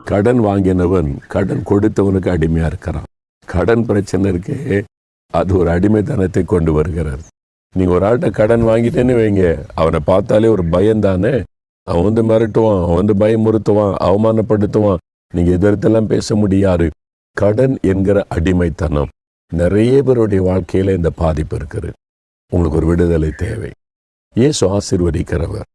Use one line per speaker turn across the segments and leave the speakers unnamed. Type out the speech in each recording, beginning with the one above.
கடன் வாங்கினவன் கடன் கொடுத்தவனுக்கு அடிமையா இருக்கிறான். கடன் பிரச்சனை இருக்கு, அது ஒரு அடிமைத்தனத்தை கொண்டு வருகிறது. நீங்க ஒரு ஆள்கிட்ட கடன் வாங்கிட்டேன்னு வைங்க, அவனை பார்த்தாலே ஒரு பயம் தானே. அவன் மிரட்டுவான், அவன் பயமுறுத்துவான், அவமானப்படுத்துவான். நீங்க எதிர்த்தெல்லாம் பேச முடியாது. கடன் என்கிற அடிமைத்தனம் நிறைய பேருடைய வாழ்க்கையில இந்த பாதிப்பு இருக்குது. உங்களுக்கு ஒரு விடுதலை தேவை. இயேசு ஆசீர்வதிக்கிறவர்,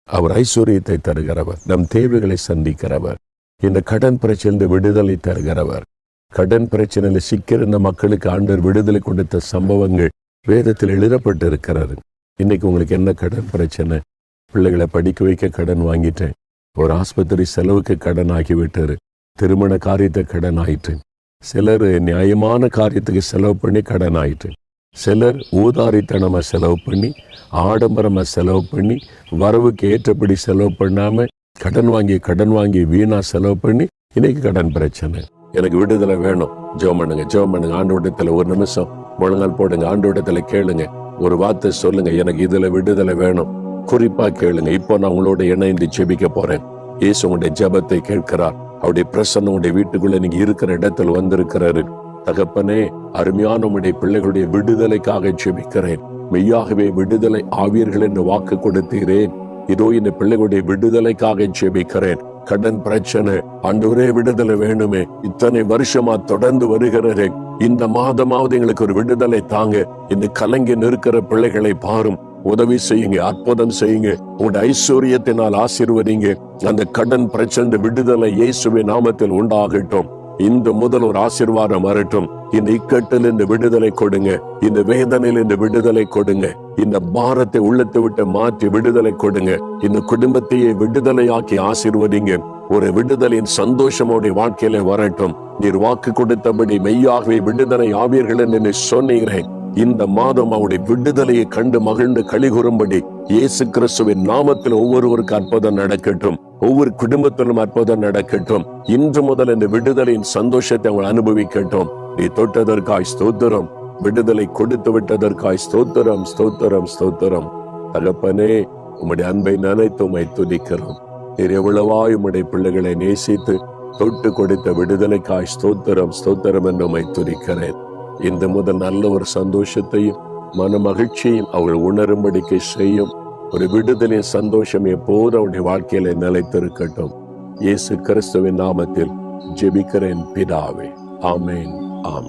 அவர் ஐஸ்வர்யத்தை தருகிறவர், நம் தேவைகளை சந்திக்கிறவர், இந்த கடன் பிரச்சனை விடுதலை தருகிறவர். கடன் பிரச்சனையில சிக்கிற மக்களுக்கு ஆண்டவர் விடுதலை கொடுத்த சம்பவங்கள் வேதத்தில் எழுதப்பட்டு இருக்கிறாரு. இன்னைக்கு உங்களுக்கு என்ன கடன் பிரச்சனை? பிள்ளைகளை படிக்க வைக்க கடன் வாங்கிட்டேன், ஒரு ஆஸ்பத்திரி செலவுக்கு கடன் ஆகிவிட்டாரு, திருமண காரியத்தை கடன் ஆயிட்டு, சிலர் நியாயமான காரியத்துக்கு செலவு பண்ணி கடன் ஆயிட்டு, சிலர் ஊதாரித்தனமா செலவு பண்ணி, ஆடம்பரமா செலவு பண்ணி, வரவுக்கு ஏற்றபடி செலவு பண்ணாம கடன் வாங்கி வீணா செலவு பண்ணி இன்னைக்கு கடன் பிரச்சனை. எனக்கு விடுதலை வேணும். ஜெபம் பண்ணுங்க. ஆண்டவரிடத்துல ஒரு நிமிஷம் முழங்கால் போடுங்க, ஆண்டவரிடத்துல கேளுங்க, ஒரு வார்த்தை சொல்லுங்க, எனக்கு இதுல விடுதலை வேணும். குறிப்பா கேளுங்க. இப்போ நான் உங்களோட இணைந்து ஜெபிக்க போறேன். இயேசு உங்களுடைய ஜெபத்தை கேட்கிறார். அவருடைய பிரசன்னம் உங்களுடைய வீட்டுக்குள்ள நீங்க இருக்கிற இடத்துல வந்திருக்கிறாரு. தகப்பனே, அருமையான உங்களுடைய பிள்ளைகளுடைய விடுதலைக்காக ஜெபிக்கிறேன். மெய்யாகவே விடுதலை ஆவீர்கள் என்று வாக்கு கொடுத்தீரேன். இதோ இந்த பிள்ளைகளுடைய விடுதலைக்காக ஜெபிக்கிறேன். கடன் பிரச்சனை, ஆண்டவரே விடுதலை வேணுமே, இத்தனை வருஷமா தொடர்ந்து வருகிறதே, இந்த மாதமாவது எங்களுக்கு ஒரு விடுதலை தாங்க. இந்த கலங்கி நிற்கிற பிள்ளைகளை பாரும், உதவி செய்யுங்க, அற்புதம் செய்யுங்க, உங்களுடைய ஐஸ்வர்யத்தினால் ஆசீர்வதிங்க. அந்த கடன் பிரச்சனை விடுதலை இயேசுவின் நாமத்தில் உண்டாகட்டும். இந்த முதல் ஒரு ஆசீர்வாதம் வரட்டும். இந்த இக்கட்டில் இந்த விடுதலை கொடுங்க, இந்த வேதனையில் இந்த விடுதலை கொடுங்க, இந்த பாரத்தை உள்ளத்தை விட்டு மாற்றி விடுதலை கொடுங்க. இந்த குடும்பத்தையே விடுதலையாக்கி ஆசீர்வதிங்க. ஒரு விடுதலையின் சந்தோஷமோடைய வாழ்க்கையில வரட்டும். நீர் வாக்கு கொடுத்தபடி மெய்யாகவே விடுதலை ஆவீர்கள் என்று சொன்னீரேன். இந்த மாதம் அவருடைய விடுதலையை கண்டு மகிழ்ந்து களிகூறும்படி இயேசு கிறிஸ்துவின் நாமத்தில் ஒவ்வொருவருக்கு அற்புதம் நடக்கட்டும். ஒவ்வொரு குடும்பத்திலும் அற்புதம் நடக்கட்டும். இன்று முதல் இந்த விடுதலையின் சந்தோஷத்தை அவங்க அனுபவிக்கட்டும். நீ தொட்டதற்காய் ஸ்தோத்திரம், விடுதலை கொடுத்து விட்டதற்காய் ஸ்தோத்திரம், ஸ்தோத்திரம், ஸ்தோத்திரம். தகப்பனே, உம்முடைய அன்பை நினைத்து உம்மை துதிக்கிறோம். நீர் எவ்வளவாய் உம்முடைய பிள்ளைகளை நேசித்து தொட்டு கொடுத்த விடுதலைக்காய் ஸ்தோத்திரம், ஸ்தோத்திரம் என்று உம்மை துதிக்கிறேன். இந்த முதல் நல்ல ஒரு சந்தோஷத்தையும் மன மகிழ்ச்சியும் அவர்கள் உணரும்படிக்கு செய்யும். ஒரு விடுதலையின் சந்தோஷம் எப்போது அவருடைய வாழ்க்கையில நிலைத்திருக்கட்டும். இயேசு கிறிஸ்துவின் நாமத்தில் ஜெபிக்கிறேன் பிதாவே. ஆமேன், ஆமேன்.